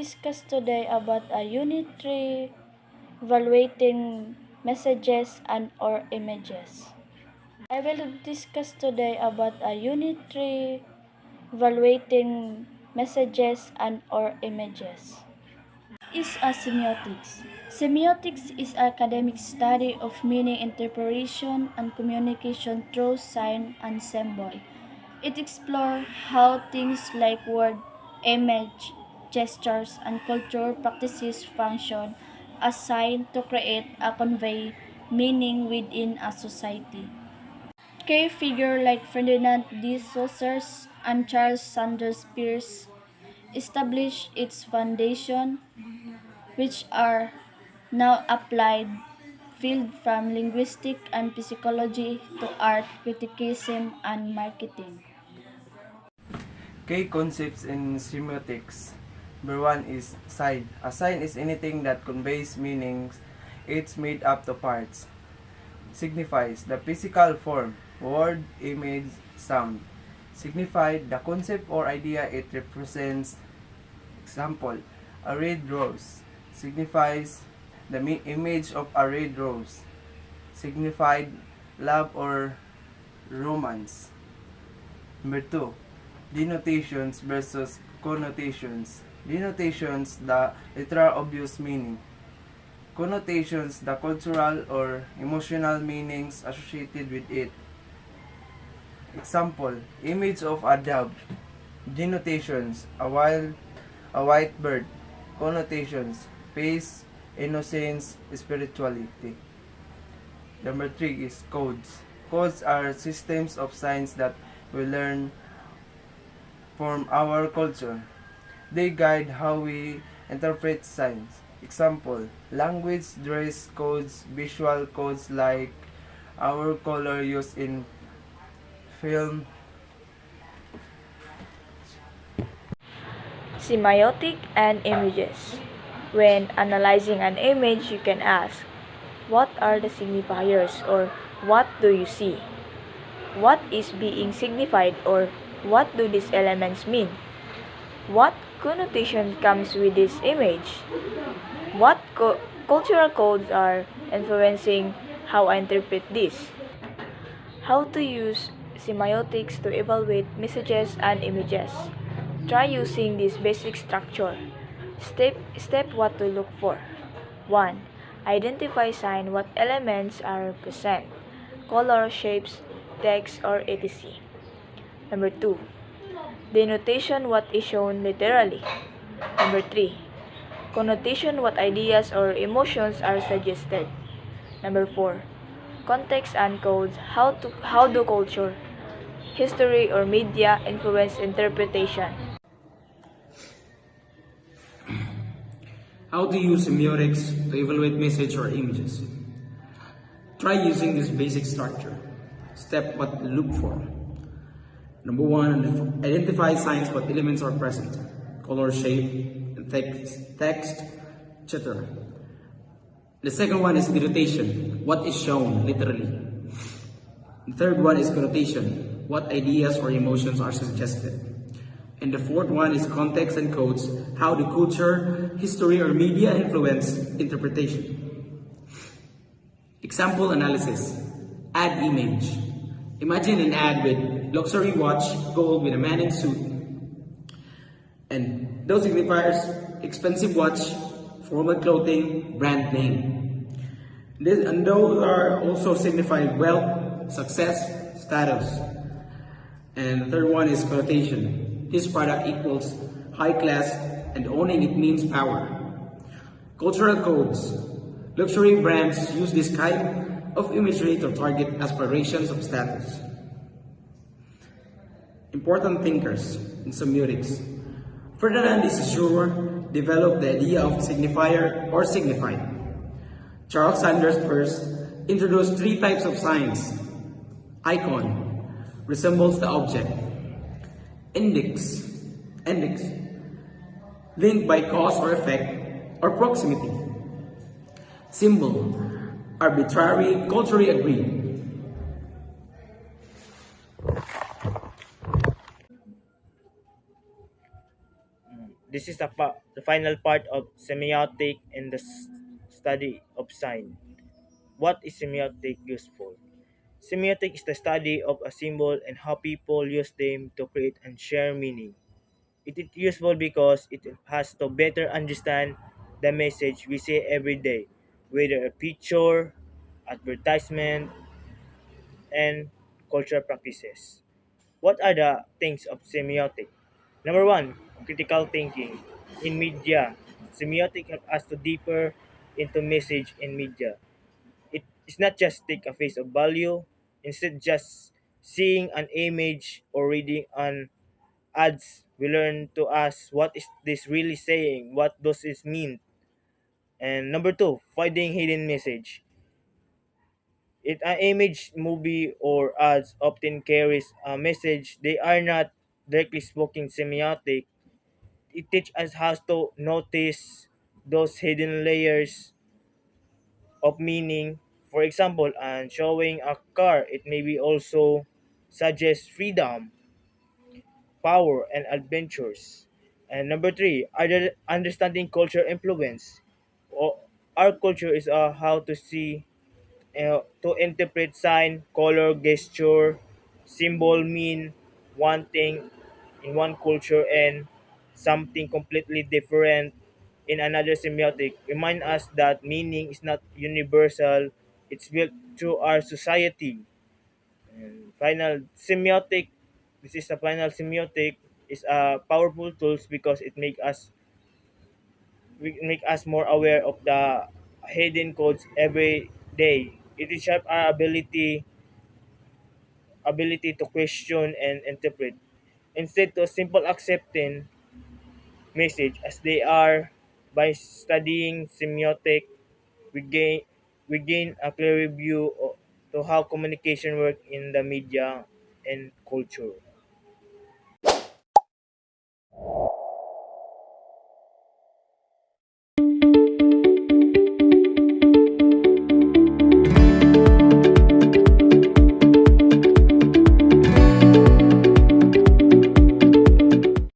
discuss today about a unit 3 evaluating messages and or images. I will discuss today about a unit 3 evaluating messages and or images. Is a semiotics. Semiotics is academic study of meaning interpretation and communication through sign and symbol. It explores how things like word, image, gestures, and cultural practices function as signs to create or convey meaning within a society. Key figures like Ferdinand de Saussure and Charles Sanders Peirce established its foundation, which are now applied field from linguistics and psychology to art criticism and marketing. Key concepts in semiotics. Number one is sign. A sign is anything that conveys meanings. It's made up of parts. Signifies the physical form, word, image, sound. Signify the concept or idea it represents. Example, a red rose signifies the image of a red rose. Signified love or romance. Number two, denotations versus connotations. Denotations, the literal obvious meaning. Connotations, the cultural or emotional meanings associated with it. Example, image of a dove. Denotations, a white bird. Connotations, peace, innocence, spirituality. Number three is codes. Codes are systems of signs that we learn from our culture. They guide how we interpret signs. Example, language, dress codes, visual codes like our color used in film. Semiotic and images. When analyzing an image, you can ask, what are the signifiers, or what do you see? What is being signified, or what do these elements mean? What connotation comes with this image? What cultural codes are influencing how I interpret this? How to use semiotics to evaluate messages and images. Try using this basic structure. Step what to look for. 1. Identify sign what elements are present. Color, shapes, text, or etc. Number 2. Denotation what is shown literally. Number 3. Connotation what ideas or emotions are suggested. Number 4. Context and codes how do culture, history, or media influence interpretation. How to use semiotics to evaluate message or images. Try using this basic structure. Step what to look for. Number 1, identify signs what elements are present. Color, shape, text, etc. The second one is denotation, what is shown literally. The third one is connotation, what ideas or emotions are suggested. And the fourth one is context and codes, how the culture, history, or media influence interpretation. Example analysis. Ad image. Imagine an ad with luxury watch, gold with a man in suit. And those signifiers, expensive watch, formal clothing, brand name. And those are also signifying wealth, success, status. And the third one is connotation. This product equals high class, and owning it means power. Cultural codes. Luxury brands use this kind of imagery to target aspirations of status. Important thinkers in semiotics. Ferdinand de Saussure developed the idea of signifier or signified. Charles Sanders Peirce introduced 3 types of signs. Icon resembles the object. Index, linked by cause or effect or proximity. Symbol, arbitrary, culturally agreed. This is the final part of semiotic and the study of sign. What is semiotic useful? Semiotic is the study of a symbol and how people use them to create and share meaning. It is useful because it has to better understand the message we say every day, whether a picture, advertisement, and cultural practices. What are the things of semiotic? Number one, critical thinking. In media, semiotic help us to deeper into message in media. It's not just take a face of value, instead just seeing an image or reading an ads, we learn to ask what is this really saying, what does this mean? And number two, finding hidden message. An image, movie, or ads often carries a message they are not directly spoken semiotic. It teaches us how to notice those hidden layers of meaning. For example, and showing a car, it may be also suggest freedom, power, and adventures. And number three, understanding culture influence. O- Our culture is how to see, to interpret sign, color, gesture, symbol mean one thing in one culture and something completely different in another semiotic. Remind us that meaning is not universal, it's built through our society. And final semiotic, this is the final semiotic, is a powerful tools because make us more aware of the hidden codes every day. It is sharp our ability to question and interpret. Instead to simple accepting message as they are, by studying semiotic, we gain we gain a clear view to how communication work in the media and culture.